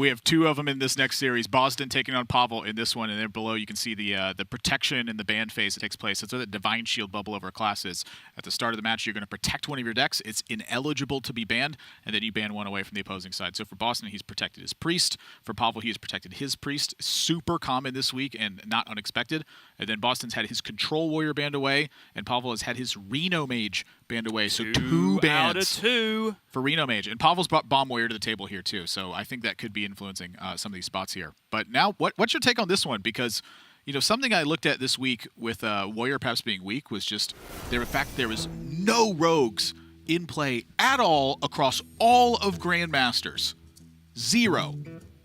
we have two of them in this next series. Bozzdton taking on Pavel in this one, and then below you can see the protection in the ban phase that takes place. That's where the Divine Shield bubble over a class is. At the start of the match, you're going to protect one of your decks. It's ineligible to be banned, and then you ban one away from the opposing side. So for Bozzdton, he's protected his Priest. For Pavel, he has protected his Priest. Super common this week and not unexpected. And then Boston's had his Control Warrior banned away, and Pavel has had his Reno Mage banned away. So two bans out of two for Reno Mage. And Pavel's brought Bomb Warrior to the table here too, so I think that could be influencing some of these spots here. But now, what's your take on this one? Because, you know, something I looked at this week with Warrior perhaps being weak was just the fact there was no rogues in play at all across all of Grandmasters. Zero.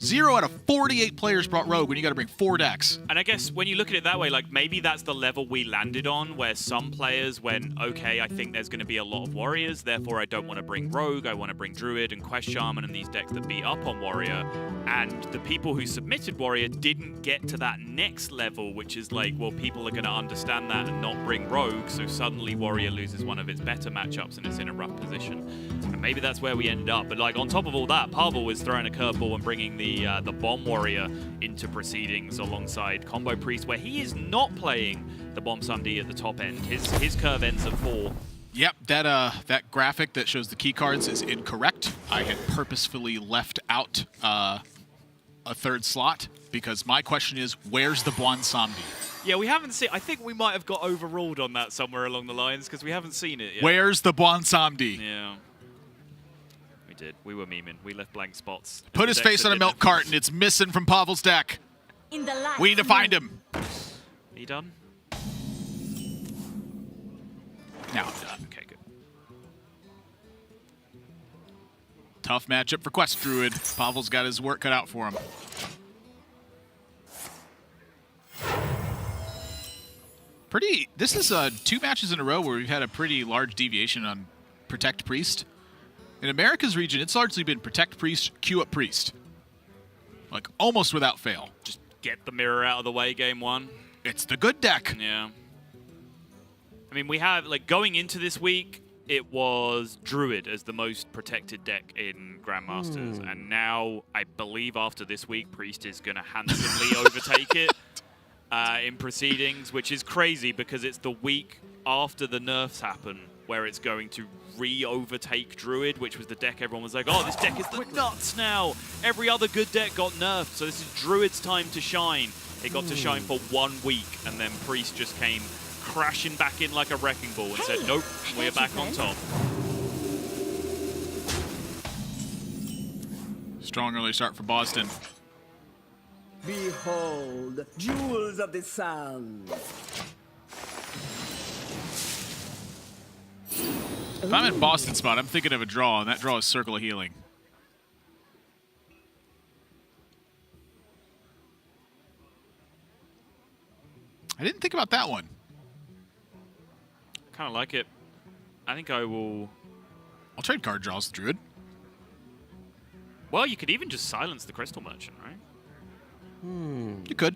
0 out of 48 players brought Rogue when you got to bring 4 decks. And I guess when you look at it that way, like maybe that's the level we landed on, where some players went, okay, I think there's going to be a lot of Warriors, therefore I don't want to bring Rogue, I want to bring Druid and Quest Shaman and these decks that beat up on Warrior. And the people who submitted Warrior didn't get to that next level, which is like, well, people are going to understand that and not bring Rogue, so suddenly Warrior loses one of its better matchups and it's in a rough position. And maybe that's where we ended up. But like on top of all that, Pavel was throwing a curveball and bringing the Bomb Warrior into proceedings alongside Combo Priest, where he is not playing the Bomb Sumdy at the top end. His curve ends at 4. Yep, that graphic that shows the key cards is incorrect. I had purposefully left out a third slot because my question is, where's the Bomb Sumdy? Yeah, we haven't seen. I think we might have got overruled on that somewhere along the lines because we haven't seen it yet. Where's the Bomb Sumdy? Yeah. Did. We were memeing. We left blank spots. Put his face on a milk carton. It's missing from Pavel's deck. We need to find him. Are you done? Now I'm done. Okay, good. Tough matchup for Quest Druid. Pavel's got his work cut out for him. This is 2 matches in a row where we've had a pretty large deviation on Protect Priest. In America's region, it's largely been Protect Priest, queue up Priest. Like, almost without fail. Just get the mirror out of the way, game 1. It's the good deck. Yeah. I mean, we have, like, going into this week, it was Druid as the most protected deck in Grandmasters. And now, I believe after this week, Priest is going to handsomely overtake it in proceedings, which is crazy because it's the week after the nerfs happen where it's going to re-overtake Druid, which was the deck everyone was like, oh, this deck is the nuts now. Every other good deck got nerfed, so this is Druid's time to shine. It got to shine for 1 week, and then Priest just came crashing back in like a wrecking ball and said, nope, we're back on top. Strong early start for Bozzdton. Behold, jewels of the sun. If I'm in Boston spot, I'm thinking of a draw, and that draw is Circle of Healing. I didn't think about that one. Kind of like it. I think I will... I'll trade card draws with Druid. Well, you could even just silence the Crystal Merchant, right? You could.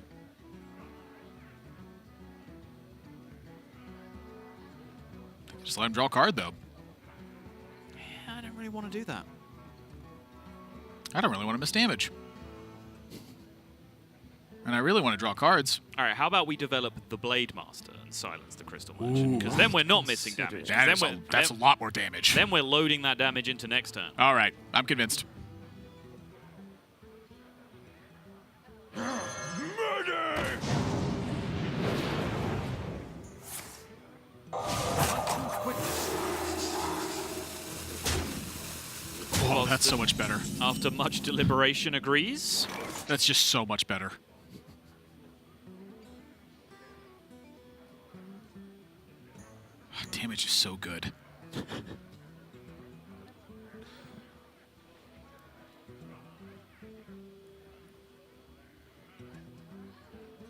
Just let him draw a card, though. Yeah, I don't really want to do that. I don't really want to miss damage. And I really want to draw cards. All right, how about we develop the Blade Master and silence the Crystal Merchant? Because then we're not missing damage. That's a lot more damage. Then we're loading that damage into next turn. All right, I'm convinced. Oh, that's so much better. After much deliberation, agrees. That's just so much better. Damage is so good.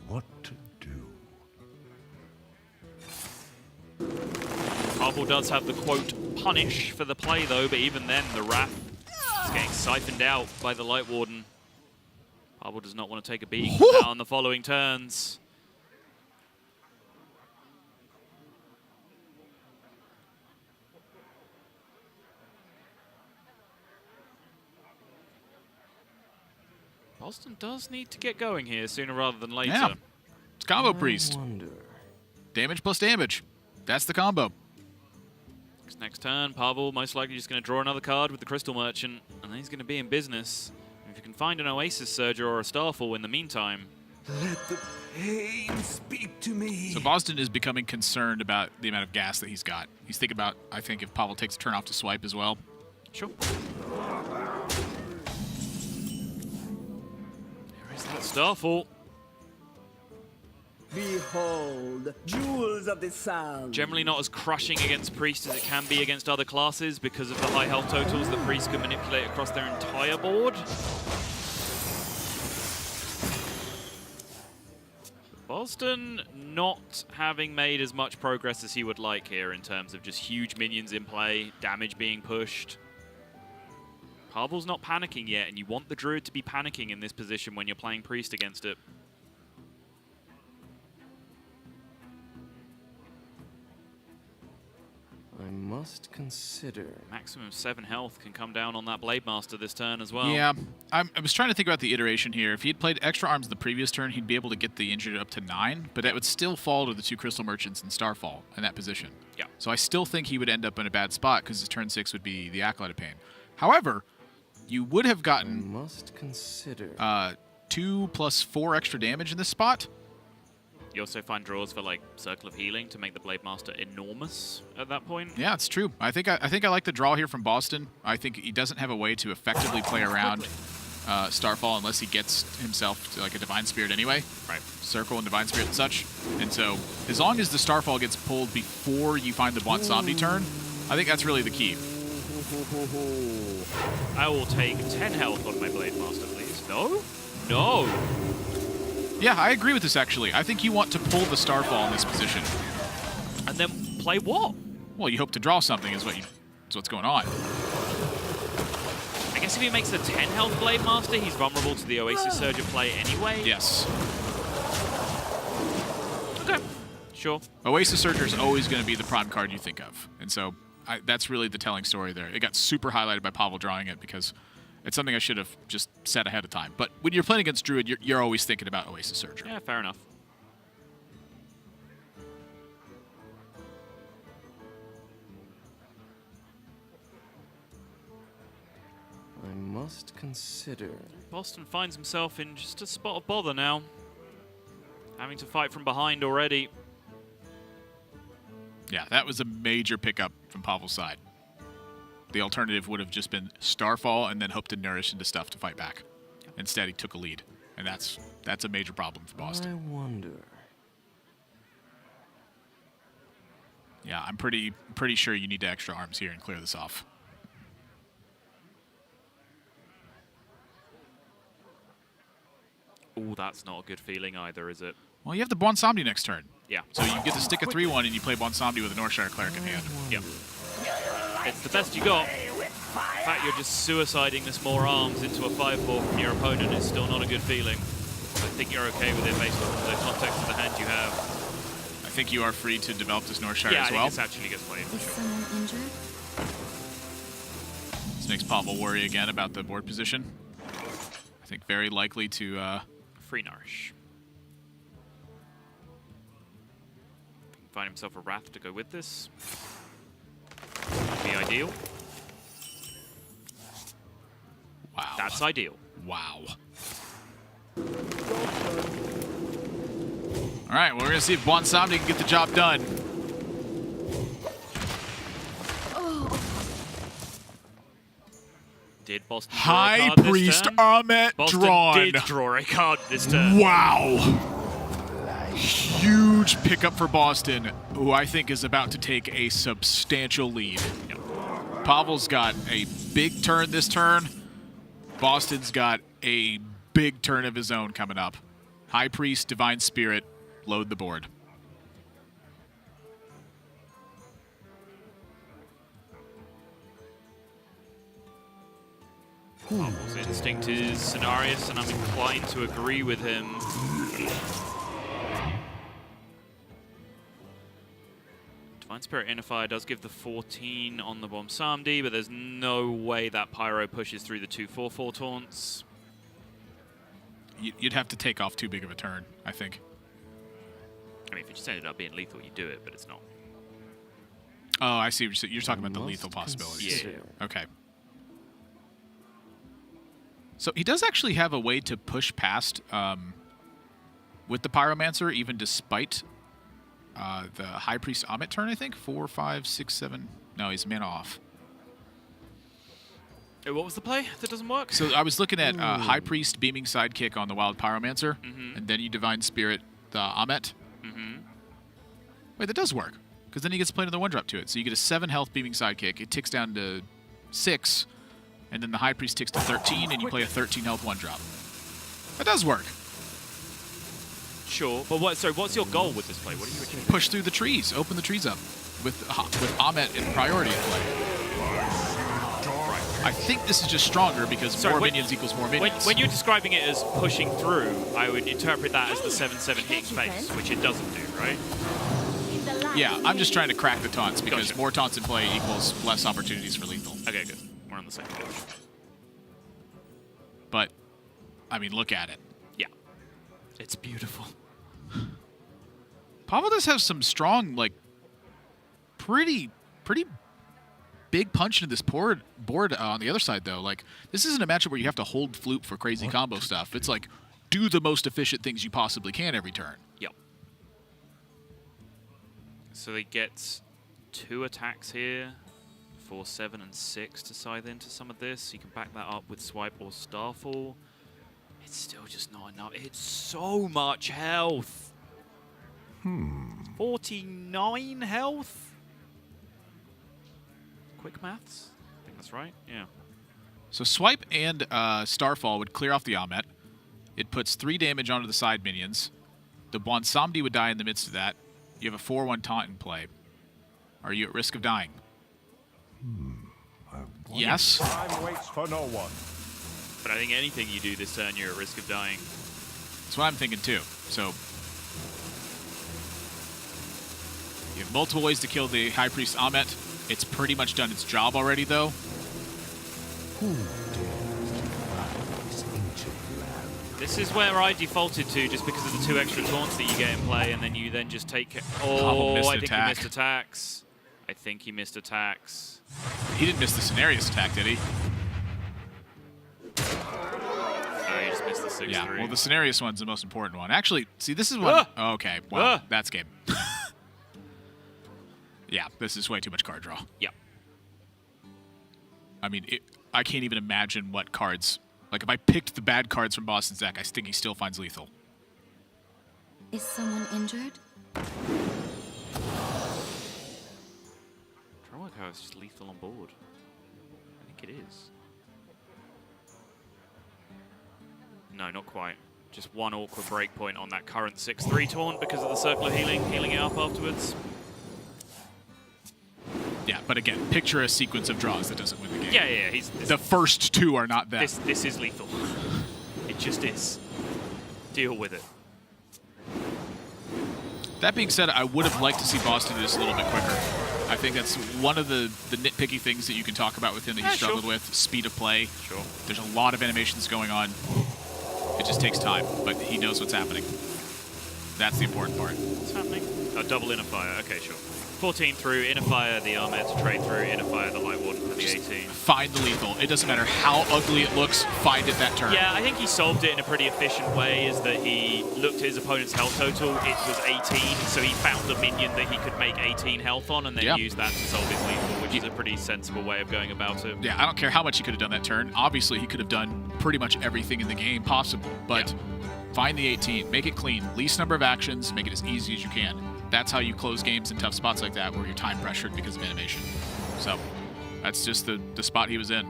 What to do? Pavel does have the quote punish for the play though, but even then the Wrath is getting siphoned out by the Light Warden. Pavel does not want to take a beating on the following turns. Bozzzton does need to get going here sooner rather than later. Yeah. It's combo priest. Wonder. Damage plus damage. That's the combo. Next turn, Pavel most likely just going to draw another card with the Crystal Merchant, and then he's going to be in business. If you can find an Oasis Surger or a Starfall in the meantime. Let the pain speak to me. So Bozzzton is becoming concerned about the amount of gas that he's got. He's thinking about, I think, if Pavel takes a turn off to swipe as well. Sure. There is that Starfall. Behold, jewels of the sun. Generally not as crushing against Priest as it can be against other classes because of the high health totals that Priest can manipulate across their entire board. Bozzzton not having made as much progress as he would like here in terms of just huge minions in play, damage being pushed. Pavel's not panicking yet, and you want the Druid to be panicking in this position when you're playing Priest against it. I must consider. Maximum 7 health can come down on that Blade Master this turn as well. Yeah, I was trying to think about the iteration here. If he had played extra arms the previous turn, he'd be able to get the injured up to 9, but that would still fall to the 2 Crystal Merchants and Starfall in that position. Yeah. So I still think he would end up in a bad spot because his turn 6 would be the Acolyte of Pain. However, you would have I gotten must consider. 2 plus 4 extra damage in this spot. You also find draws for like Circle of Healing to make the Blade Master enormous at that point. Yeah, it's true. I think I like the draw here from Bozzzton. I think he doesn't have a way to effectively play around Starfall unless he gets himself to like a Divine Spirit anyway. Right. Circle and Divine Spirit and such. And so as long as the Starfall gets pulled before you find the Bozzzton turn, I think that's really the key. I will take 10 health on my Blade Master, please. No? No! Yeah, I agree with this actually. I think you want to pull the Starfall in this position. And then play what? Well, you hope to draw something is what's going on. I guess if he makes a 10 health Blade Master, he's vulnerable to the Oasis Surge play anyway. Yes. Okay. Sure. Oasis Surger is always going to be the prime card you think of. And so that's really the telling story there. It got super highlighted by Pavel drawing it because it's something I should have just said ahead of time. But when you're playing against Druid, you're always thinking about Oasis Surger. Yeah, fair enough. I must consider. Bozzzton finds himself in just a spot of bother now. Having to fight from behind already. Yeah, that was a major pickup from Pavel's side. The alternative would have just been Starfall and then hope to nourish into stuff to fight back. Instead, he took a lead, and that's a major problem for Bozzzton. I wonder. Yeah, I'm pretty sure you need to extra arms here and clear this off. Oh, that's not a good feeling either, is it? Well, you have the Bozzzton next turn. Yeah. So you get to stick a 3-1 and you play Bozzzton with a Northshire Cleric in hand. Yep. It's the best you got. The fact you're just suiciding this more arms into a 5-4 from your opponent is still not a good feeling. I think you're okay with it based on the context of the hand you have. I think you are free to develop this Northshire Yeah, as I well. think this actually gets played for Is sure. someone injured? This makes Pavel worry again about the board position. I think very likely to... Free Nourish. Find himself a Wrath to go with this. Would be ideal. Wow. That's ideal. Wow. All right, well, we're going to see if Bozzzton can get the job done. Did Bozzzton draw a High card this Priest turn? Ahmet Bozzzton drawn. did draw a card this turn. Wow. Huge pickup for Bozzzton, who I think is about to take a substantial lead. Yep. Pavel's got a big turn this turn. Bozton's got a big turn of his own coming up. High Priest, Divine Spirit, load the board. Pavel's instinct is Cenarius, and I'm inclined to agree with him. Divine Spirit Innifier does give the 14 on the Bozzzton, but there's no way that Pyro pushes through the 2/4/4 taunts. you'd have to take off too big of a turn, I think. I mean, if it just ended up being lethal, you do it, but it's not. Oh, I see what you're saying. You're talking about the lethal possibilities. Yeah. Okay. So he does actually have a way to push past with the Pyromancer, even despite the High Priest Amit turn, I think. 4, 5, 6, 7. No, he's mana off. What was the play that doesn't work? So I was looking at High Priest Beaming Sidekick on the Wild Pyromancer, and then you Divine Spirit the Amit. Wait, that does work, because then he gets to play another 1-drop to it. So you get a 7 health Beaming Sidekick. It ticks down to 6, and then the High Priest ticks to 13, and you play a 13 health 1-drop. That does work. Sure, but what's your goal with this play? What are you achieving? Push through the trees, open the trees up with Amit in priority in play. I think this is just stronger because more minions equals more minions. When you're describing it as pushing through, I would interpret that as the 7/7 hitting face, which it doesn't do, right? Yeah, I'm just trying to crack the taunts because more taunts in play equals less opportunities for lethal. Okay, good. We're on the same page. But, I mean, look at it. Yeah. It's beautiful. Pavel does have some strong, like, pretty big punch into this board on the other side, though. Like, this isn't a matchup where you have to hold flute for crazy combo stuff. It's like, do the most efficient things you possibly can every turn. Yep. So he gets 2 attacks here, 4, 7, and 6 to scythe into some of this. You can back that up with Swipe or Starfall. It's still just not enough. It's so much health. 49 health? Quick maths? I think that's right, yeah. So Swipe and Starfall would clear off the Amit. It puts 3 damage onto the side minions. The Bozzzton would die in the midst of that. You have a 4/1 taunt in play. Are you at risk of dying? Yes. Time waits for no one. But I think anything you do this turn, you're at risk of dying. That's what I'm thinking too. So you have multiple ways to kill the High Priest Amit. It's pretty much done its job already, though. This is where I defaulted to just because of the 2 extra taunts that you get in play, and then you then just take it. Oh, I think he missed attacks. I think he missed attacks. He didn't miss the Scenarius attack, did he? No, he just missed the 6-3. Yeah, well, the Scenarius one's the most important one. Actually, see, this is one. Oh, okay, well, that's game. Yeah, this is way too much card draw. Yep. I mean, I can't even imagine what cards. Like, if I picked the bad cards from Bozzzton's deck, I think he still finds lethal. Is someone injured? I'm trying to work out if it's just lethal on board. I think it is. No, not quite. Just one awkward breakpoint on that current 6-3 taunt because of the Circle of Healing, healing it up afterwards. Yeah, but again, picture a sequence of draws that doesn't win the game. Yeah. The first 2 are not that. This is lethal. It just is. Deal with it. That being said, I would have liked to see Bozzzton do this a little bit quicker. I think that's one of the nitpicky things that you can talk about with him that he struggled with. Speed of play. Sure. There's a lot of animations going on. It just takes time, but he knows what's happening. That's the important part. What's happening? Oh, double inner fire. Okay, sure. 14 through, inner fire the Armet, trade through, inner fire the Light Warden for the 18. Find the lethal. It doesn't matter how ugly it looks, find it that turn. Yeah, I think he solved it in a pretty efficient way, is that he looked at his opponent's health total, it was 18, so he found a minion that he could make 18 health on and then used that to solve his lethal, which is a pretty sensible way of going about it. Yeah, I don't care how much he could have done that turn. Obviously, he could have done pretty much everything in the game possible, but find the 18, make it clean, least number of actions, make it as easy as you can. That's how you close games in tough spots like that where you're time pressured because of animation. So that's just the spot he was in.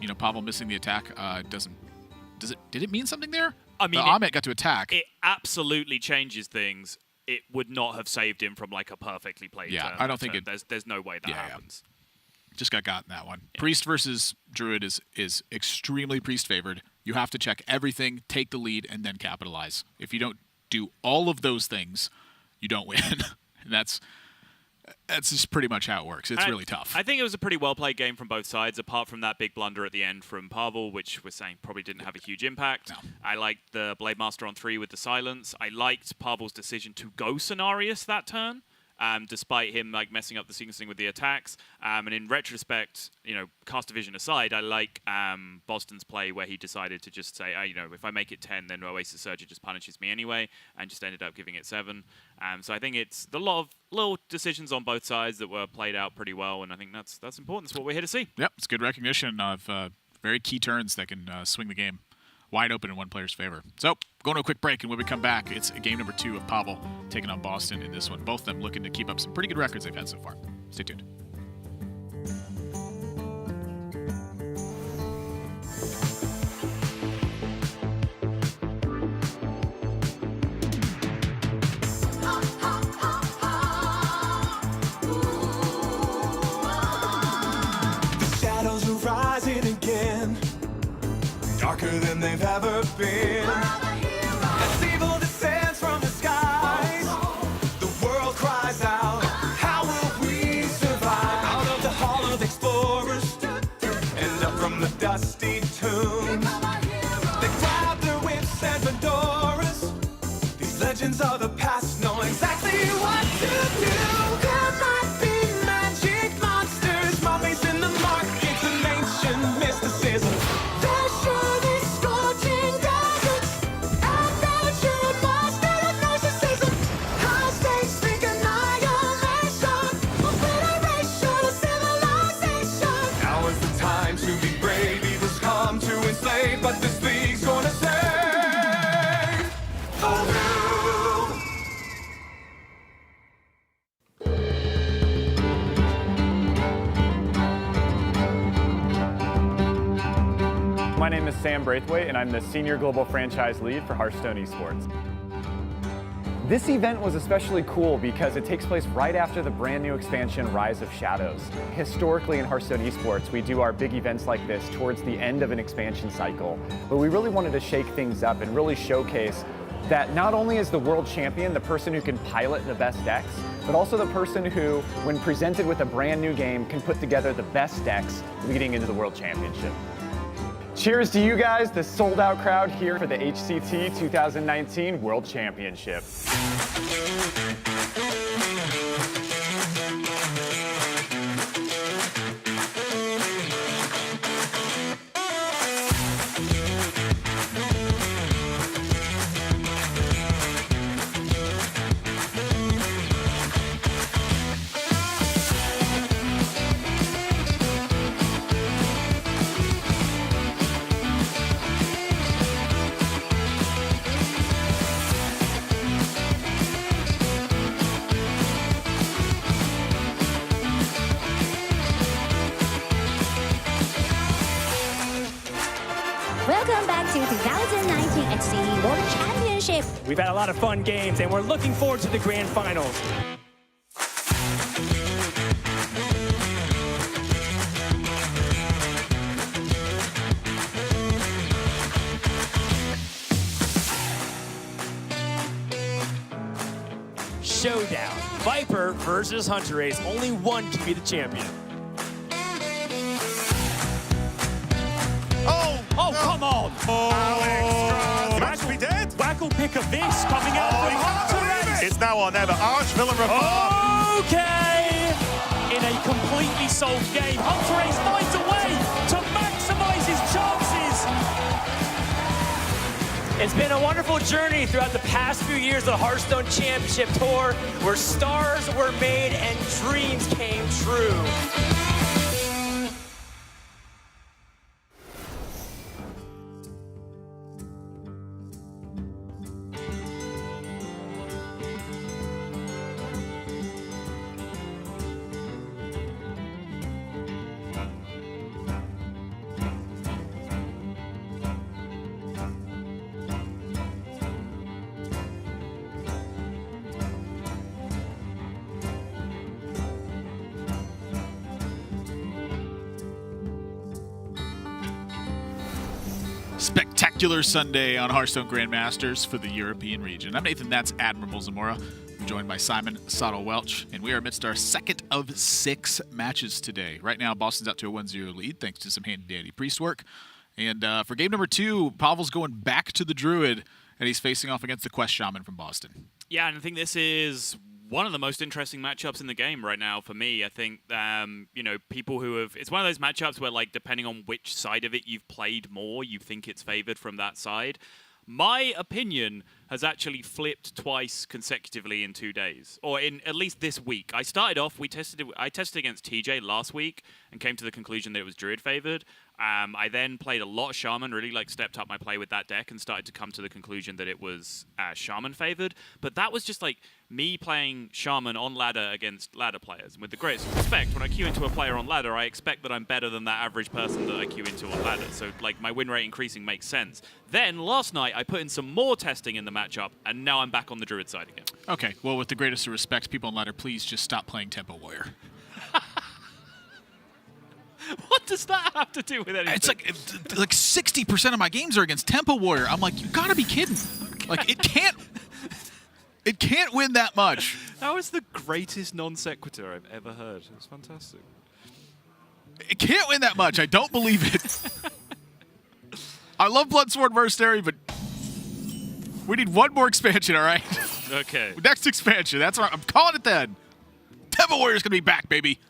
You know, Pavel missing the attack did it mean something there? I mean, Amit got to attack. It absolutely changes things. It would not have saved him from like a perfectly played turn. I don't think it. There's no way that happens. Just got in that one. Yeah. Priest versus Druid is extremely Priest favored. You have to check everything, take the lead, and then capitalize. If you don't do all of those things, you don't win. And That's just pretty much how it works. It's really tough. I think it was a pretty well-played game from both sides, apart from that big blunder at the end from Pavel, which we're saying probably didn't have a huge impact. No. I liked the Blade Master on 3 with the silence. I liked Pavel's decision to go Cenarius that turn, despite him like messing up the sequencing with the attacks. And in retrospect, cast division aside, I like Bozzzton's play where he decided to just say, if I make it 10, then Oasis Surger just punishes me anyway, and just ended up giving it 7. So I think it's a lot of little decisions on both sides that were played out pretty well, and I think that's important. That's what we're here to see. Yep, it's good recognition of very key turns that can swing the game wide open in one player's favor. So, going to a quick break, and when we come back, it's game number 2 of Pavel taking on Bozzzton in this one. Both of them looking to keep up some pretty good records they've had so far. Stay tuned. Darker than they've ever been. As evil descends from the skies, the world cries out, how will we survive? Out of the hall of explorers, and up from the dusty tombs, they grab their whips and fedoras. These legends of the past know exactly what to do. There might be magic monsters, mummies in the markets, and ancient mysticism. But this league's gonna save the world. My name is Sam Braithwaite, and I'm the Senior Global Franchise Lead for Hearthstone Esports. This event was especially cool because it takes place right after the brand new expansion, Rise of Shadows. Historically in Hearthstone Esports, we do our big events like this towards the end of an expansion cycle. But we really wanted to shake things up and really showcase that not only is the world champion the person who can pilot the best decks, but also the person who, when presented with a brand new game, can put together the best decks leading into the World Championship. Cheers to you guys, the sold-out crowd here for the HCT 2019 World Championship. Welcome back to 2019 HCT World Championship. We've had a lot of fun games, and we're looking forward to the grand finals. Showdown. Viper versus Hunter Ace. Only one can be the champion. Oh, come on! Oh, match be dead. Wacko pick a Vis coming out from Hunter Ace. It's now or never. Archvillain reform. Okay! In a completely solved game, Hunter Ace finds a way to maximize his chances. It's been a wonderful journey throughout the past few years of the Hearthstone Championship Tour, where stars were made and dreams came true. Spectacular Sunday on Hearthstone Grandmasters for the European region. I'm Nathan, that's Admiral Zamora. joined by Simon Sottle-Welch, and we are amidst our second of 6 matches today. Right now, Boston's out to a 1-0 lead, thanks to some handy-dandy priest work. And for game number 2, Pavel's going back to the Druid, and he's facing off against the Quest Shaman from Bozzzton. Yeah, and I think this is one of the most interesting matchups in the game right now for me. I think, you know, people who have... It's one of those matchups where, like, depending on which side of it you've played more, you think it's favored from that side. My opinion has actually flipped twice consecutively in 2 days, or in at least this week. I started off, I tested against TJ last week and came to the conclusion that it was Druid favored. I then played a lot of Shaman, really like stepped up my play with that deck and started to come to the conclusion that it was Shaman favored. But that was just like me playing Shaman on ladder against ladder players. And with the greatest respect, when I queue into a player on ladder, I expect that I'm better than that average person that I queue into on ladder. So like my win rate increasing makes sense. Then last night I put in some more testing in the matchup, and now I'm back on the Druid side again. Okay, well, with the greatest of respect, people on ladder, please just stop playing Tempo Warrior. What does that have to do with anything? It's like 60% of my games are against Tempo Warrior. I'm like, you gotta be kidding. Okay. Like, it can't win that much. That was the greatest non sequitur I've ever heard. It was fantastic. It can't win that much. I don't believe it. I love Bloodsworn Mercenary, but we need one more expansion, all right? Okay. Next expansion. That's right. I'm calling it then. Tempo Warrior's gonna be back, baby.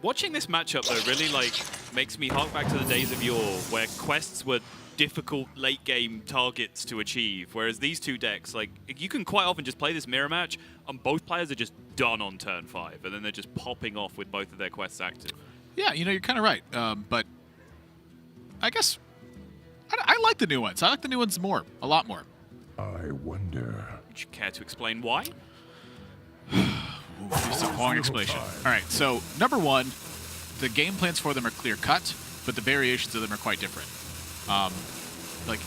Watching this matchup, though, really like makes me hark back to the days of yore, where quests were difficult late-game targets to achieve, whereas these two decks, like, you can quite often just play this mirror match, and both players are just done on turn 5, and then they're just popping off with both of their quests active. Yeah, you know, you're kind of right, but I guess I like the new ones. I like the new ones more, a lot more. I wonder. Would you care to explain why? It's a long explanation. All right, so number 1, the game plans for them are clear-cut, but the variations of them are quite different. Like,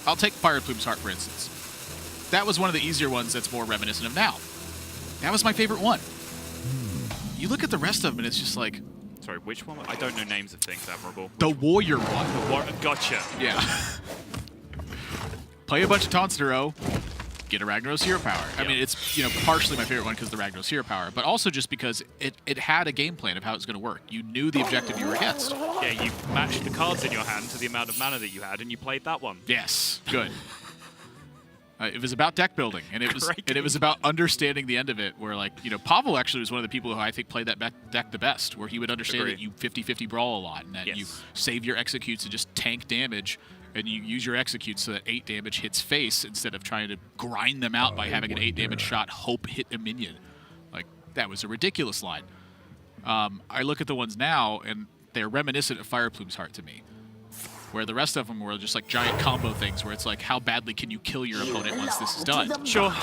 I'll take Fire Plume's Heart, for instance. That was one of the easier ones that's more reminiscent of now. That was my favorite one. You look at the rest of them, and it's just like... Sorry, which one? I don't know names of things, Admirable. The Warrior one. Gotcha. Yeah. Play a bunch of taunts in a row. Get a Ragnaros Hero Power. I mean, it's, you know, partially my favorite one because of the Ragnaros Hero Power, but also just because it had a game plan of how it was going to work. You knew the objective you were against. Yeah, you matched the cards in your hand to the amount of mana that you had, and you played that one. Yes, good. It was about deck building, and it was about understanding the end of it, where, like, you know, Pavel actually was one of the people who I think played that deck the best, where he would understand that you 50-50 brawl a lot, and that you save your executes and just tank damage, and you use your executes so that 8 damage hits face instead of trying to grind them out by having an 8 damage shot hope hit a minion. Like, that was a ridiculous line. I look at the ones now, and they're reminiscent of Fire Plume's Heart to me, where the rest of them were just like giant combo things where it's like, how badly can you kill your opponent once this is done? Sure.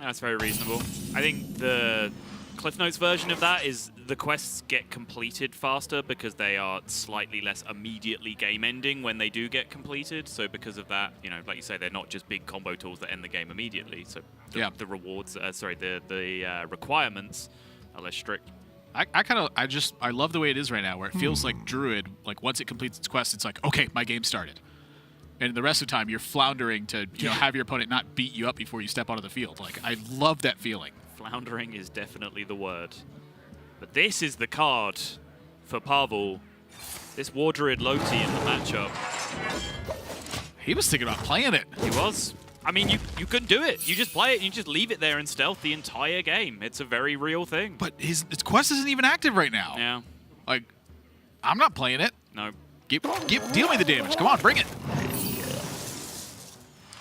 That's very reasonable. I think the Cliff Notes version of that is the quests get completed faster because they are slightly less immediately game-ending when they do get completed. So because of that, you know, like you say, they're not just big combo tools that end the game immediately. So the rewards, the requirements are less strict. I love the way it is right now, where it feels like Druid, like once it completes its quest, it's like, okay, my game started. And the rest of the time, you're floundering to have your opponent not beat you up before you step onto the field. Like, I love that feeling. Floundering is definitely the word. But this is the card for Pavel. This War Druid Loti in the matchup. He was thinking about playing it. He was. I mean, you couldn't do it. You just play it. You just leave it there in stealth the entire game. It's a very real thing. But his quest isn't even active right now. Yeah. Like, I'm not playing it. No. Deal me the damage. Come on, bring it.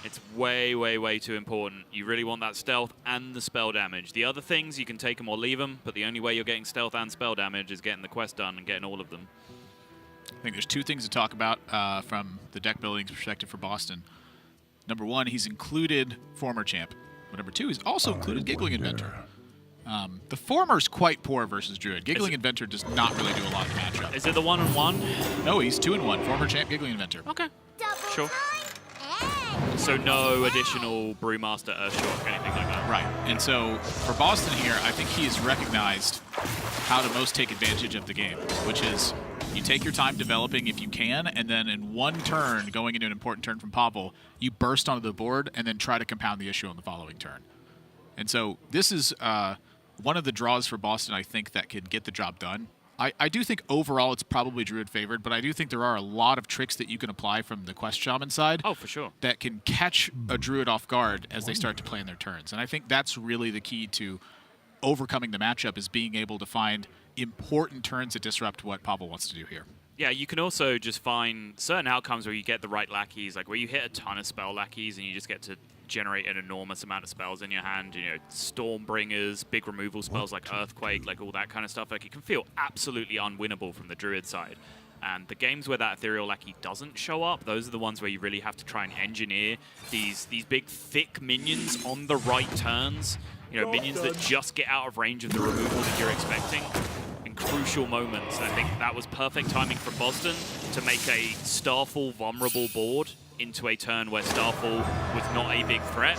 It's way, way, way too important. You really want that stealth and the spell damage. The other things, you can take them or leave them, but the only way you're getting stealth and spell damage is getting the quest done and getting all of them. I think there's 2 things to talk about from the deck building perspective for Bozzzton. Number 1, he's included Former Champ. But number 2, he's also included Giggling Inventor. The former's quite poor versus Druid. Giggling Inventor does not really do a lot of matchup. Is it the 1-on-1? No, he's 2-in-1. Former Champ, Giggling Inventor. Okay. Sure. So no additional Brewmaster, Earthshock, or anything like that. Right. And so for Bozzzton here, I think he has recognized how to most take advantage of the game, which is You take your time developing if you can, and then in one turn, going into an important turn from Pavel, you burst onto the board and then try to compound the issue on the following turn. And so this is one of the draws for Bozzzton, I think, that can get the job done. I do think overall it's probably Druid favored, but I do think there are a lot of tricks that you can apply from the Quest Shaman side. Oh, for sure. That can catch a Druid off guard as they start to play in their turns. And I think that's really the key to overcoming the matchup, is being able to find important turns that disrupt what Pavel wants to do here. Yeah, you can also just find certain outcomes where you get the right lackeys, like where you hit a ton of spell lackeys and you just get to generate an enormous amount of spells in your hand. You know, Stormbringers, big removal spells like Earthquake, like all that kind of stuff. Like, it can feel absolutely unwinnable from the Druid side. And the games where that Ethereal Lackey doesn't show up, those are the ones where you really have to try and engineer these big, thick minions on the right turns. You know, minions that just get out of range of the removal that you're expecting in crucial moments. And I think that was perfect timing for Bozzzton to make a Starfall vulnerable board into a turn where Starfall was not a big threat,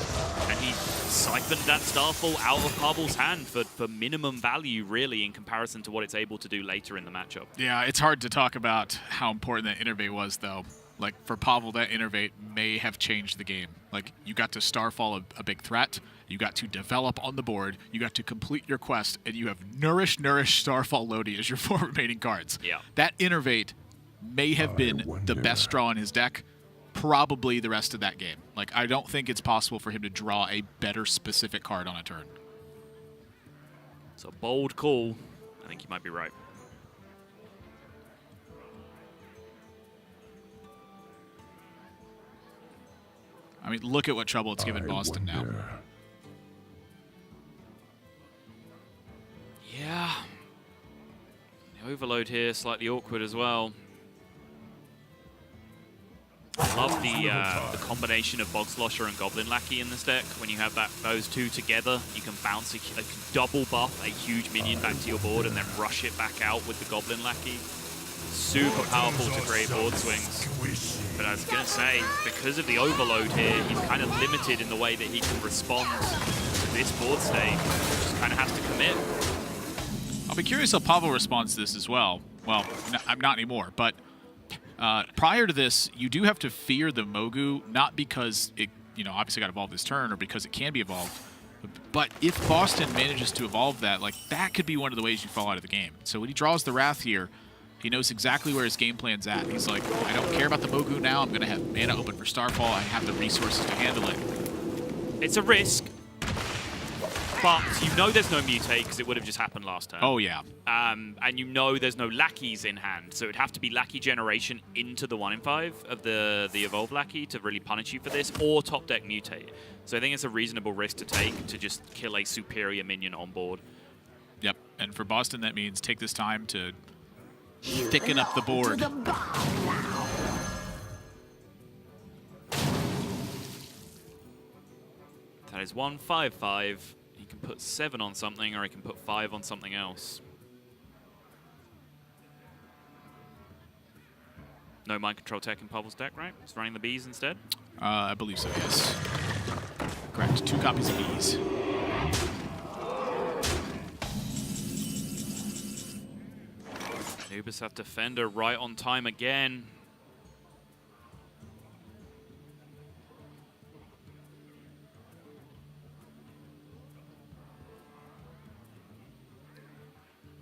and he siphoned that Starfall out of Pavel's hand for minimum value, really, in comparison to what it's able to do later in the matchup. Yeah, it's hard to talk about how important that Innervate was, though. Like, for Pavel, that Innervate may have changed the game. Like, you got to Starfall a big threat, you got to develop on the board, you got to complete your quest, and you have Nourish, Starfall, Lodi as your 4 remaining cards. Yeah. That Innervate may have been the best draw in his deck, probably the rest of that game. Like, I don't think it's possible for him to draw a better specific card on a turn. It's a bold call. I think you might be right. I mean, look at what trouble it's given Bozzzton now. Yeah. The overload here, slightly awkward as well. I love the combination of Bogslosher and Goblin Lackey in this deck. When you have those two together, you can bounce a double buff a huge minion back to your board and then rush it back out with the Goblin Lackey. Super powerful to create board swings. But I was going to say, because of the overload here, he's kind of limited in the way that he can respond to this board state. He just kind of has to commit. I'll be curious how Pavel responds to this as well. Well, I'm not anymore, but prior to this, you do have to fear the Mogu, not because it, obviously got evolved this turn or because it can be evolved, but if Bozzzton manages to evolve that, like, that could be one of the ways you fall out of the game. So when he draws the Wrath here, he knows exactly where his game plan's at. He's like, I don't care about the Mogu now. I'm going to have mana open for Starfall. I have the resources to handle it. It's a risk, but you know there's no mutate because it would have just happened last turn. Oh, yeah. And you know there's no lackeys in hand, so it'd have to be lackey generation into the 1 in 5 of the evolve lackey to really punish you for this, or top deck mutate. So I think it's a reasonable risk to take to just kill a superior minion on board. Yep, and for Bozzzton, that means take this time to thicken up the board. That is 1/5/5. He can put 7 on something, or he can put 5 on something else. No mind control tech in Pavel's deck, right? He's running the bees instead? I believe so, yes. Correct, 2 copies of bees. Anubis Defender right on time again.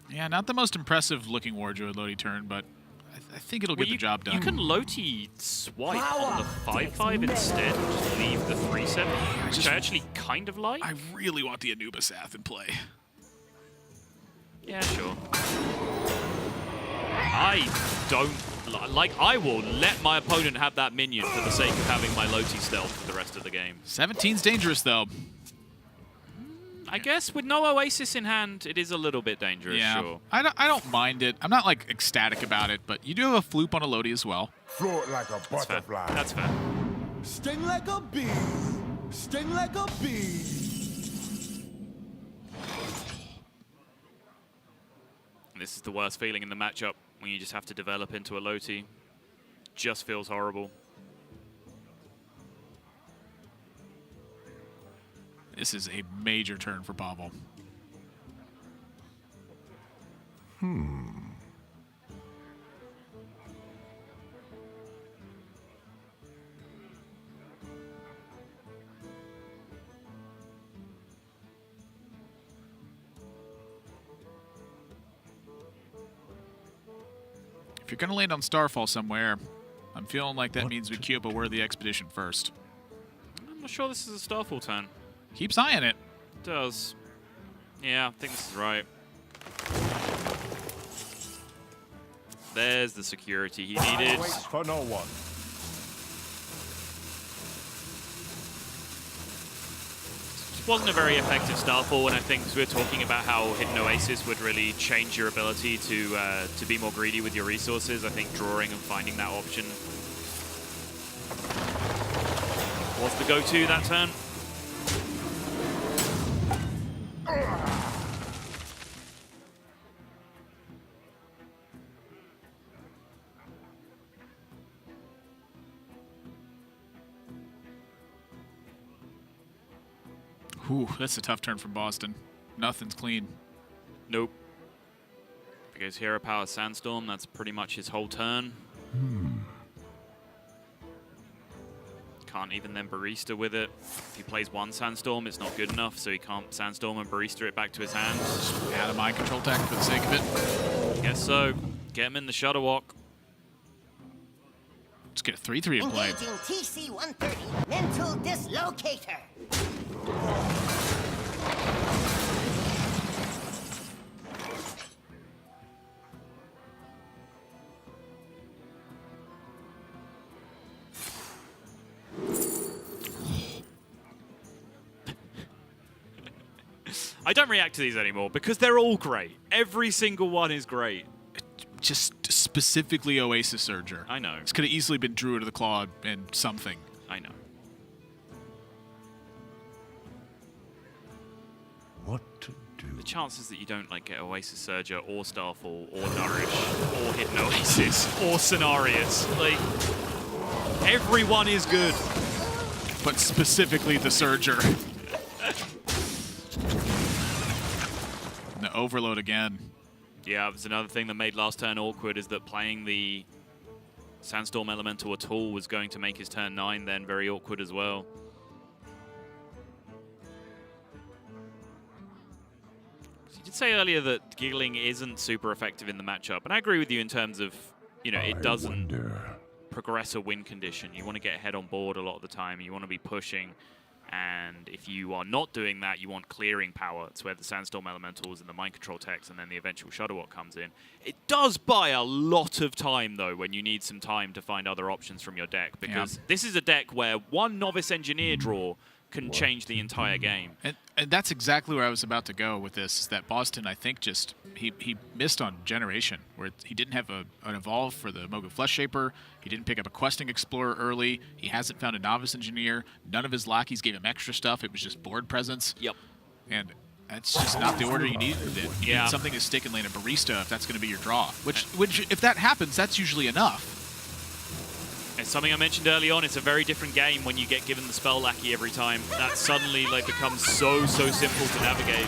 Yeah, not the most impressive looking War Druid Lodi turn, but I think it'll get the job done. You can Loti swipe on the 5/5 instead, and just leave the 3/7, which I actually kind of like. I really want the Anubis Ath in play. Yeah, sure. I don't like. I will let my opponent have that minion for the sake of having my Loti stealth for the rest of the game. 17's dangerous, though. I guess with no Oasis in hand, it is a little bit dangerous, Yeah, sure. I don't mind it. I'm not, like, ecstatic about it, but you do have a Floop on a Lodi as well. Float like a butterfly. That's fair. Sting like a bee. Sting like a bee. This is the worst feeling in the matchup when you just have to develop into a Loti. Just feels horrible. This is a major turn for Pavel. If you're going to land on Starfall somewhere, I'm feeling like that means we queue up a worthy expedition first. I'm not sure this is a Starfall turn. Keeps eyeing it. It does. Yeah, I think this is right. There's the security he needed. Waits for no one. Wasn't a very effective Starfall, and I think we're talking about how Hidden Oasis would really change your ability to be more greedy with your resources. I think drawing and finding that option was the go-to that turn. Whew, that's a tough turn from Bozzzton. Nothing's clean. Nope. Because Hero Power Sandstorm, that's pretty much his whole turn. Can't even then Barista with it. If he plays one Sandstorm, it's not good enough, so he can't Sandstorm and Barista it back to his hand. Add a mind control tech for the sake of it. Guess so. Get him in the Shutterwalk. Let's get a 3-3 in play. Engaging TC-130 mental dislocator. I don't react to these anymore because they're all great. Every single one is great. Just specifically Oasis Surger. I know. This could have easily been Druid of the Claw and something. I know. What to do? The chances that you don't like get Oasis Surger or Starfall or Nourish or Hidden Oasis or Cenarius, like everyone is good. But specifically the Surger. And the Overload again. Yeah, it was another thing that made last turn awkward, is that playing the Sandstorm Elemental at all was going to make his turn 9 then very awkward as well. You did say earlier that Giggling isn't super effective in the matchup, and I agree with you in terms of, you know, it doesn't progress a win condition. You want to get ahead on board a lot of the time. You want to be pushing. And if you are not doing that, you want clearing power. It's where the Sandstorm Elementals and the Mind Control techs and then the eventual Shutterwalk comes in. It does buy a lot of time, though, when you need some time to find other options from your deck. Because this is a deck where one Novice Engineer draw can change the entire game. And that's exactly where I was about to go with this, is that Bozzzton, I think, just he missed on Generation, where he didn't have an Evolve for the Mogu Flesh Shaper. He didn't pick up a Questing Explorer early. He hasn't found a Novice Engineer. None of his lackeys gave him extra stuff. It was just board presence. Yep. And that's just not the order you needed. You need something to stick and lane a Barista if that's going to be your draw. Which, if that happens, that's usually enough. It's something I mentioned early on. It's a very different game when you get given the spell lackey every time. That suddenly becomes so simple to navigate.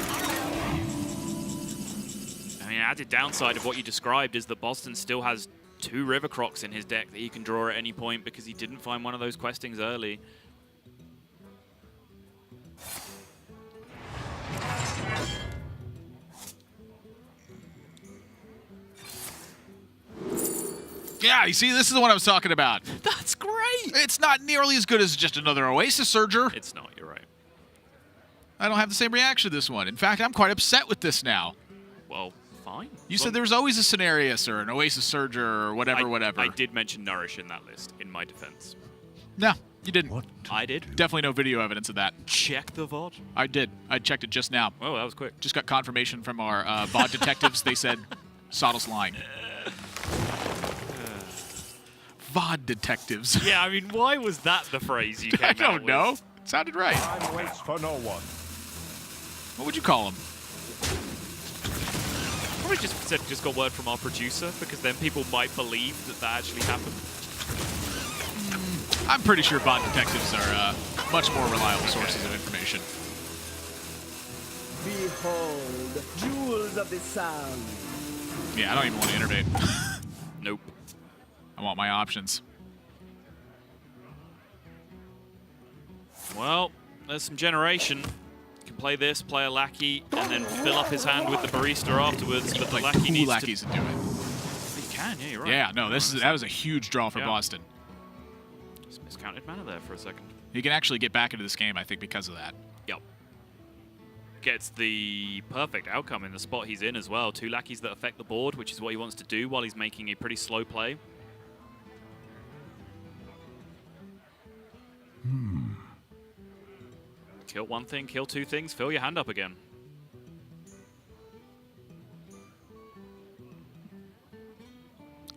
I mean, added downside of what you described is that Bozzzton still has 2 River Crocs in his deck that he can draw at any point because he didn't find one of those questings early. Yeah, you see, this is the one I was talking about. That's great! It's not nearly as good as just another Oasis Surger. It's not, you're right. I don't have the same reaction to this one. In fact, I'm quite upset with this now. Well, fine. You said there was always a Cenarius or an Oasis Surger or whatever. I did mention Nourish in that list, in my defense. No, you didn't. I did. Definitely no video evidence of that. Check the VOD. I did. I checked it just now. Oh, that was quick. Just got confirmation from our VOD detectives. They said Soddle's lying. VOD detectives. Yeah, I mean, why was that the phrase you came out with? I don't know. It sounded right. Time waits for no one. What would you call them? Probably just got word from our producer, because then people might believe that actually happened. I'm pretty sure VOD detectives are much more reliable sources of information. Behold, jewels of the sun. Yeah, I don't even want to innovate. Nope. I want my options. Well, there's some generation. You can play this, play a lackey, and then fill up his hand with the Barista afterwards. But the lackey two needs lackeys to... and do it. You can. can, yeah, you're right. Yeah, no, that was a huge draw for Bozzzton. Just miscounted mana there for a second. He can actually get back into this game, I think, because of that. Yep. Gets the perfect outcome in the spot he's in as well. 2 lackeys that affect the board, which is what he wants to do while he's making a pretty slow play. Kill one thing, kill 2 things, fill your hand up again.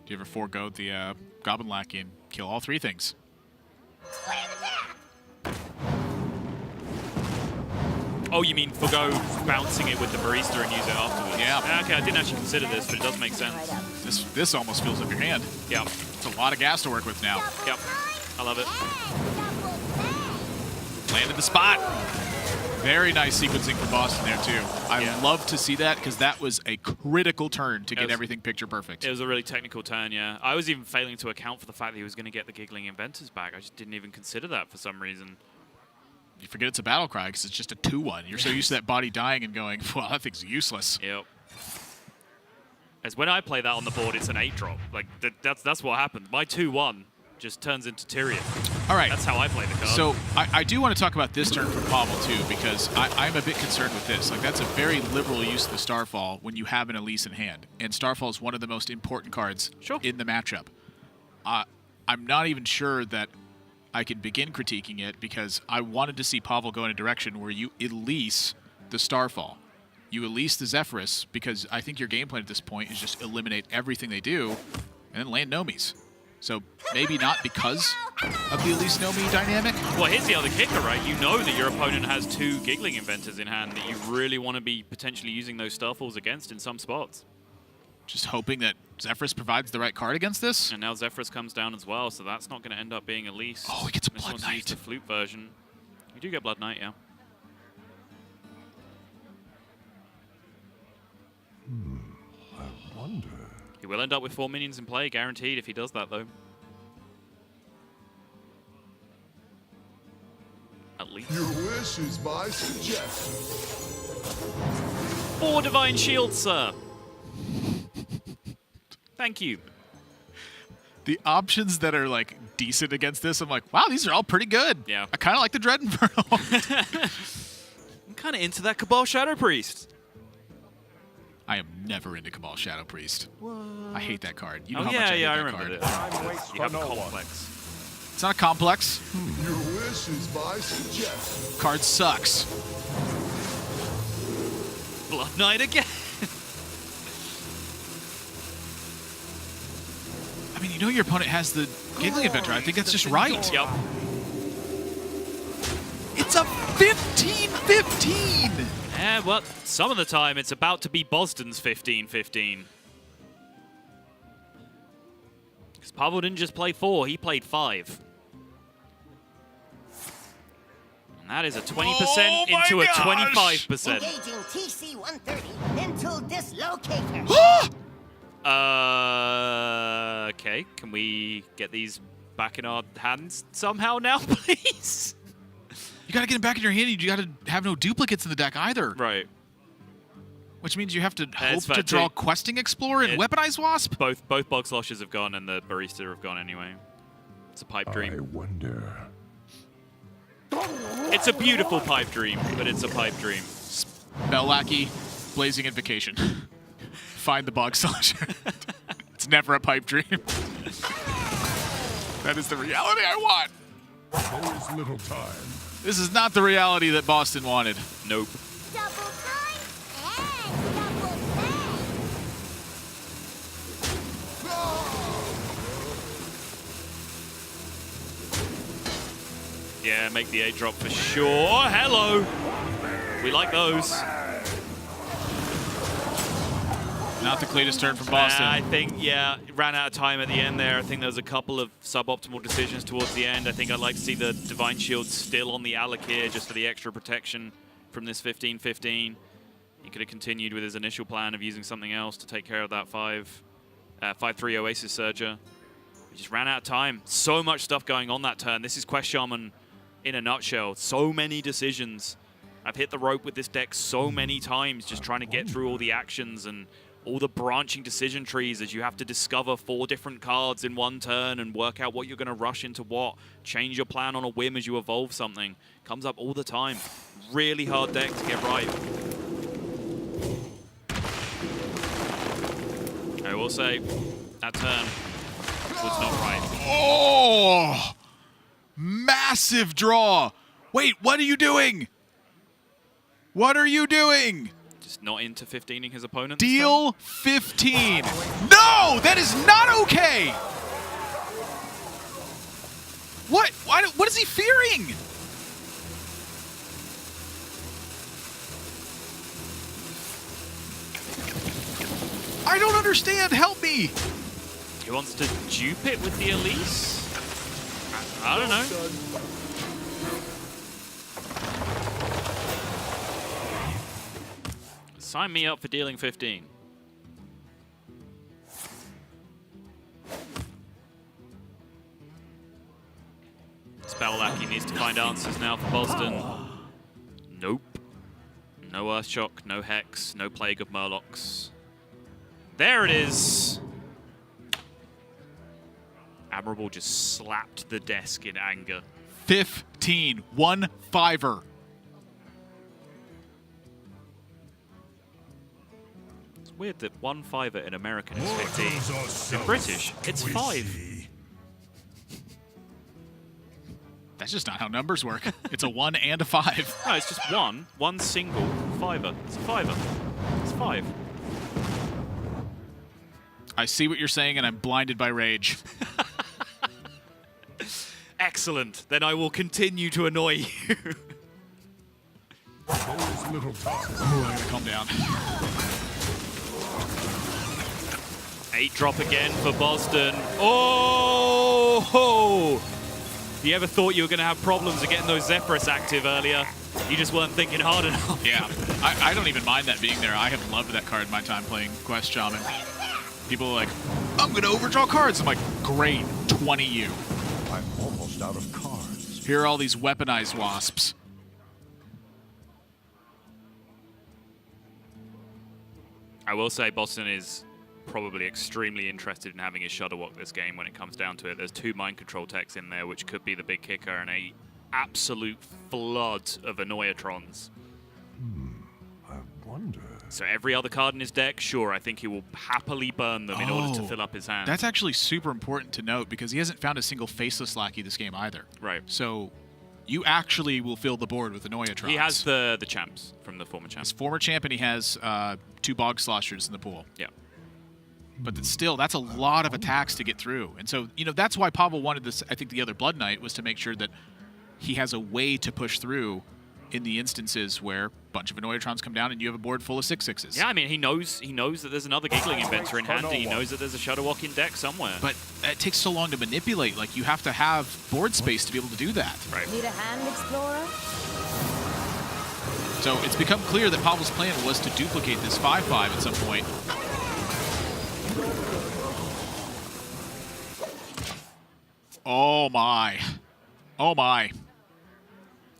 Do you ever forego the Goblin Lackey and kill all 3 things? Oh, you mean forgo bouncing it with the barista and use it afterwards? Yeah. Okay, I didn't actually consider this, but it does make sense. This almost fills up your hand. Yep. It's a lot of gas to work with now. Yep. I love it. Landed the spot. Very nice sequencing from Bozzzton there, too. I love to see that because that was a critical turn to get everything picture perfect. It was a really technical turn, yeah. I was even failing to account for the fact that he was going to get the Giggling Inventors back. I just didn't even consider that for some reason. You forget it's a battle cry because it's just a 2-1. You're so used to that body dying and going, well, that thing's useless. Yep. As when I play that on the board, it's an 8-drop. Like, that's what happened. My 2-1 just turns into Tyrion. All right. That's how I play the card. So I do want to talk about this turn from Pavel, too, because I'm a bit concerned with this. Like, that's a very liberal use of the Starfall when you have an Elise in hand. And Starfall is one of the most important cards in the matchup. I'm not even sure that I can begin critiquing it because I wanted to see Pavel go in a direction where you Elise the Starfall. You Elise the Zephyrus because I think your game plan at this point is just eliminate everything they do and then land Nomis. So maybe not because of the Elise Nomi dynamic. Well, here's the other kicker, right? You know that your opponent has 2 Giggling Inventors in hand that you really want to be potentially using those Starfalls against in some spots. Just hoping that Zephyrus provides the right card against this. And now Zephyrus comes down as well, so that's not going to end up being Elise. Oh, he gets a This Blood one's used Knight. the flute version. You do get Blood Knight, yeah. I wonder. He will end up with 4 minions in play, guaranteed, if he does that, though. At least. Your wish is my suggestion. 4 Divine Shields, sir. Thank you. The options that are like decent against this, I'm like, wow, these are all pretty good. Yeah. I kind of like the Dread Infernal. I'm kind of into that Cabal Shadow Priest. I am never into Cabal Shadow Priest. What? I hate that card. You know Oh, how yeah, much I hate I that remember card. this. You have a complex. It's not a complex. Your wish is my suggestion. Card sucks. Blood Knight again. I mean, you know your opponent has the Giggling Inventor. I think that's just right. Yep. It's a 15-15. Yeah, well, some of the time it's about to be Bozzzton's 15-15. Because Pavel didn't just play 4, he played 5. And that is a 20% into a 25%. Engaging TC-130 until dislocator. Okay, can we get these back in our hands somehow now, please? You gotta get them back in your hand. You gotta have no duplicates in the deck either. Right. Which means you have to hope fair to draw too. Questing Explorer and Weaponized Wasp. Both Bog Sloshes have gone and the Barista have gone anyway. It's a pipe dream. I wonder. It's a beautiful pipe dream, but it's a pipe dream. Spell Lackey, Blazing Invocation. Find the Bog Slasher. It's never a pipe dream. That is the reality I want. There is little time. This is not the reality that Bozzzton wanted. Nope. Double time and double Yeah, make the 8-drop for sure. Hello. We like those. Not the cleanest turn from Bozzzton. I think, yeah, ran out of time at the end there. I think there was a couple of suboptimal decisions towards the end. I think I'd like to see the Divine Shield still on the Alec here just for the extra protection from this 15-15. He could have continued with his initial plan of using something else to take care of that 5-3 Oasis Surger. He just ran out of time. So much stuff going on that turn. This is Quest Shaman in a nutshell. So many decisions. I've hit the rope with this deck so many times just trying to get through all the actions and all the branching decision trees as you have to discover 4 different cards in one turn and work out what you're going to rush into what, change your plan on a whim as you evolve something. Comes up all the time. Really hard deck to get right. I will say, that turn was not right. Oh! Massive draw. Wait, what are you doing? What are you doing? Just not into 15ing his opponent. Deal 15. No, that is not okay. What is he fearing? I don't understand. Help me. He wants to dupe it with the Elise? I don't know. Sign me up for dealing 15. Spellacking needs to find answers now for Bozzzton. Nope. No Earthshock, no Hex, no Plague of Murlocs. There it is! Admirable just slapped the desk in anger. 15. 1-5er. It's weird that 1-5er in American is 15. In British, it's 5. That's just not how numbers work. It's a 1 and a 5. No, it's just one single 5er. It's a 5er. It's 5. I see what you're saying, and I'm blinded by rage. Excellent. Then I will continue to annoy you. There's little time. Ooh, I gotta calm down. 8 drop again for Bozzzton. Oh! If you ever thought you were going to have problems of getting those Zephyrus active earlier, you just weren't thinking hard enough. Yeah, I don't even mind that being there. I have loved that card in my time playing Quest Shaman. People are like, I'm going to overdraw cards. I'm like, great, 20 you. I'm almost out of cards. Here are all these weaponized wasps. I will say Bozzzton is probably extremely interested in having his Shudderwock this game when it comes down to it. There's 2 mind control techs in there, which could be the big kicker, and a absolute flood of Annoyatrons. I wonder. So every other card in his deck, sure, I think he will happily burn them in order to fill up his hand. That's actually super important to note because he hasn't found a single faceless lackey this game either. Right. So you actually will fill the board with Annoyatrons. He has the champs from the former champ. His former champ, and he has 2 Bog Sloshers in the pool. Yeah. But still, that's a lot of attacks to get through. And so, you know, that's why Pavel wanted this, I think, the other Blood Knight, was to make sure that he has a way to push through in the instances where a bunch of Annoyatrons come down and you have a board full of 6/6s. Yeah, I mean, he knows that there's another Giggling Inventor in hand. He knows that there's a Shudderwock in deck somewhere. But it takes so long to manipulate. Like, you have to have board space to be able to do that. Right. Need a hand, Explorer? So it's become clear that Pavel's plan was to duplicate this 5/5 at some point. Oh my. Oh my.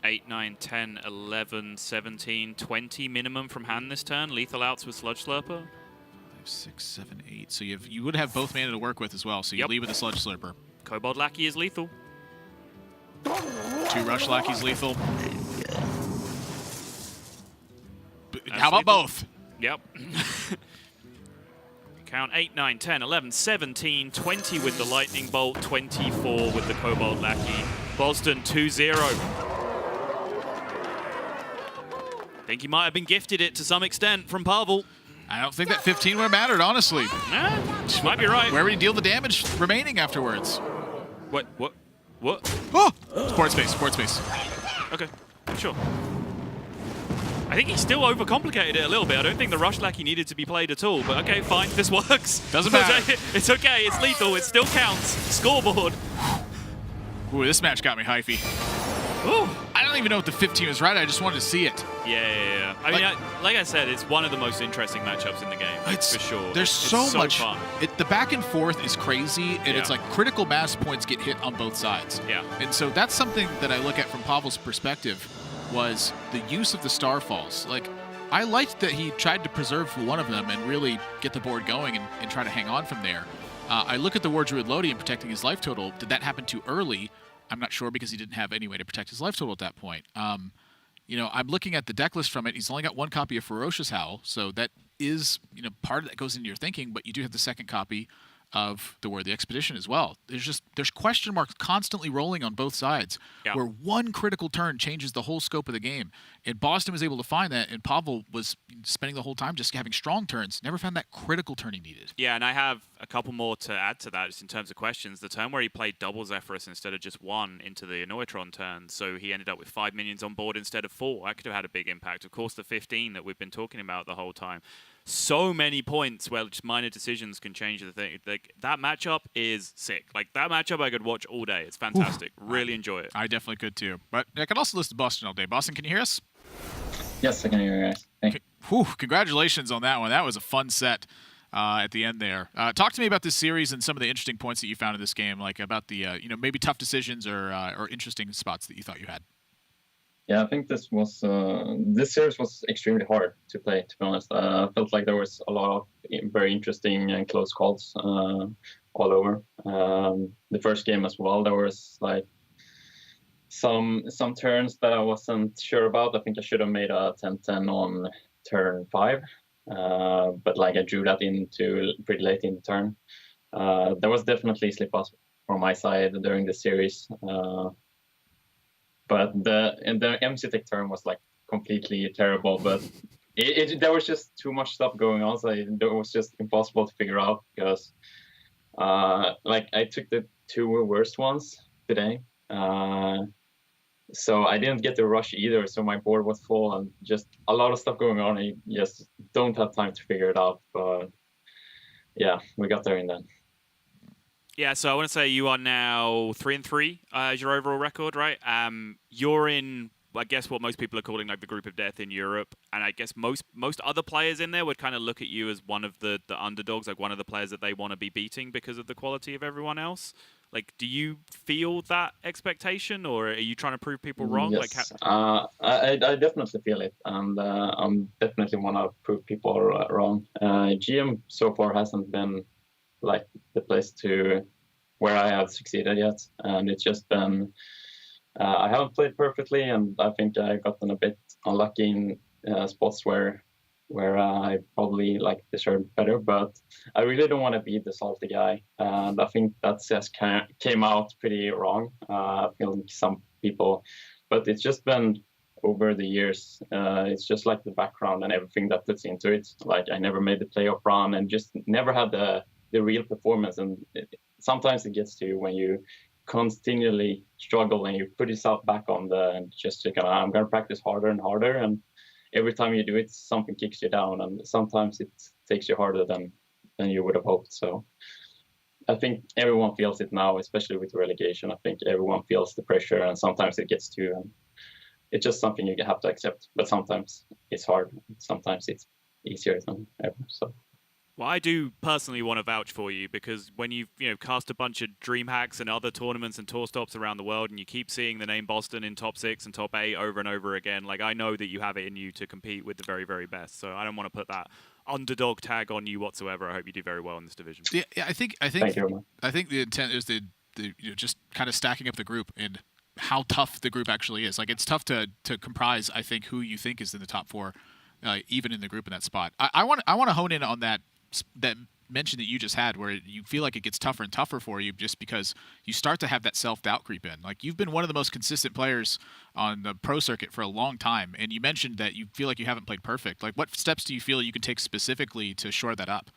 8, 9, 10, 11, 17, 20 minimum from hand this turn. Lethal outs with Sludge Slurper. 5, 6, 7, 8. So you would have both mana to work with as well. So you lead with a Sludge Slurper. Kobold Lackey is lethal. 2 Rush Lackeys lethal. That's How about lethal. both? Yep. Count 8, 9, 10, 11, 17, 20 with the Lightning Bolt, 24 with the Kobold Lackey. Bozzzton 2-0. I think he might have been gifted it to some extent from Pavel. I don't think that 15 would have mattered, honestly. Might be right. Where would he deal the damage remaining afterwards? What? Oh! Sport space. Okay, sure. I think he still overcomplicated it a little bit. I don't think the Rush Lackey needed to be played at all, but okay, fine, this works. Doesn't matter. It's okay, it's lethal, it still counts. Scoreboard. Ooh, this match got me hyphy. Ooh. I don't even know if the 15 was right, I just wanted to see it. Yeah. I mean, like I said, it's one of the most interesting matchups in the game, for sure. There's so much fun. The back and forth is crazy, and it's like critical mass points get hit on both sides. Yeah. And so that's something that I look at from Pavel's perspective, was the use of the Starfalls. Like, I liked that he tried to preserve one of them and really get the board going and try to hang on from there. I look at the War Druid Lodian protecting his life total. Did that happen too early? I'm not sure because he didn't have any way to protect his life total at that point. I'm looking at the deck list from it. He's only got one copy of Ferocious Howl, so that is, part of that goes into your thinking, but you do have the second copy of the War of the Expedition as well. There's question marks constantly rolling on both sides, where one critical turn changes the whole scope of the game. And Bozzzton was able to find that, and Pavel was spending the whole time just having strong turns. Never found that critical turn he needed. Yeah, and I have a couple more to add to that, just in terms of questions. The turn where he played double Zephyrus instead of just one into the Annoytron turn, so he ended up with 5 minions on board instead of 4. That could have had a big impact. Of course, the 15 that we've been talking about the whole time. So many points where just minor decisions can change the thing. Like, that matchup is sick. Like, that matchup I could watch all day. It's fantastic. Really enjoy it. I definitely could too. But I could also listen to Bozzzton all day. Bozzzton, can you hear us? Yes, I can hear you guys. Thank you. Congratulations on that one. That was a fun set at the end there. Talk to me about this series and some of the interesting points that you found in this game, like about the maybe tough decisions or interesting spots that you thought you had. Yeah, I think this series was extremely hard to play, to be honest. I felt like there was a lot of very interesting and close calls all over. The first game as well, there was like some turns that I wasn't sure about. I think I should have made a 10-10 on turn 5, but like I drew that into pretty late in the turn. There was definitely slip-ups from my side during the series. But the MC Tech turn was like completely terrible, but there was just too much stuff going on, so it was just impossible to figure out because like I took the 2 worst ones today, so I didn't get to rush either, so my board was full and just a lot of stuff going on. I just don't have time to figure it out, but yeah, we got there in the end. Yeah, so I want to say you are now 3-3 as your overall record, right? You're in, I guess, what most people are calling like the group of death in Europe, and I guess most other players in there would kind of look at you as one of the underdogs, like one of the players that they want to be beating because of the quality of everyone else. Like, do you feel that expectation, or are you trying to prove people wrong? Yes, I definitely feel it, and I'm definitely want to prove people wrong. GM so far hasn't been like the place to where I have succeeded yet, and it's just been I haven't played perfectly, and I think I gotten a bit unlucky in spots where I probably like deserved better, but I really don't want to be the salty guy, and I think that just came out pretty wrong. I feel like some people, but it's just been over the years. It's just like the background and everything that puts into it. Like I never made the playoff run and just never had the real performance, and sometimes it gets to you when you continually struggle and you put yourself back on and just I'm gonna practice harder and harder, and every time you do it something kicks you down, and sometimes it takes you harder than you would have hoped. So I think everyone feels it now, especially with relegation. I think everyone feels the pressure, and sometimes it gets to you, and it's just something you have to accept. But sometimes it's hard, sometimes it's easier than ever. So well, I do personally want to vouch for you, because when you've cast a bunch of dream hacks and other tournaments and tour stops around the world, and you keep seeing the name Bozzzton in top 6 and top 8 over and over again, like I know that you have it in you to compete with the very, very best. So I don't want to put that underdog tag on you whatsoever. I hope you do very well in this division. Yeah, I think Thank you. I think the intent is the just kind of stacking up the group and how tough the group actually is. Like it's tough to comprise, I think, who you think is in the top 4, even in the group in that spot. I want to hone in on that mention that you just had, where you feel like it gets tougher and tougher for you just because you start to have that self-doubt creep in. Like you've been one of the most consistent players on the pro circuit for a long time, and you mentioned that you feel like you haven't played perfect. Like what steps do you feel you can take specifically to shore that up?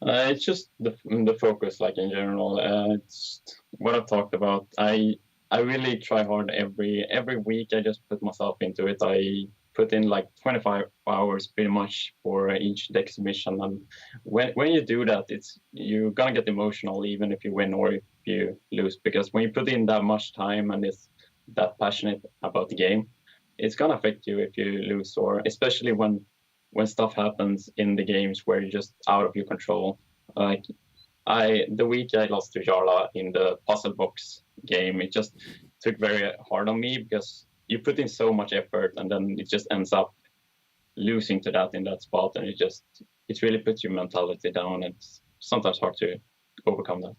It's just the focus, like in general. It's what I've talked about. I really try hard every week. I just put myself into it. I put in like 25 hours pretty much for each deck submission, and when you do that, you're gonna get emotional even if you win or if you lose, because when you put in that much time and it's that passionate about the game, it's gonna affect you if you lose, or especially when stuff happens in the games where you're just out of your control. Like the week I lost to Jarla in the puzzle box game, it just took very hard on me because you put in so much effort and then it just ends up losing to that in that spot, and it really puts your mentality down. It's sometimes hard to overcome that.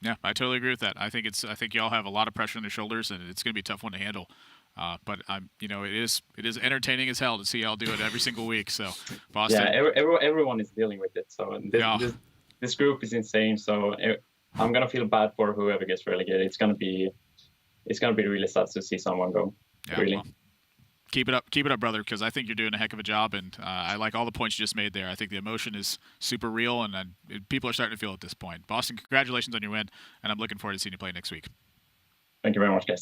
Yeah, I totally agree with that. I think y'all have a lot of pressure on their shoulders, and it's going to be a tough one to handle. But it is entertaining as hell to see y'all do it every single week. So, Bozzzton. Yeah, everyone is dealing with it. So this group is insane. So I'm gonna feel bad for whoever gets relegated. It's gonna be really sad to see someone go. Yeah, really. Well, keep it up, brother, because I think you're doing a heck of a job, and I like all the points you just made there. I think the emotion is super real, and people are starting to feel it at this point. Bozzzton, congratulations on your win, and I'm looking forward to seeing you play next week. Thank you very much, guys.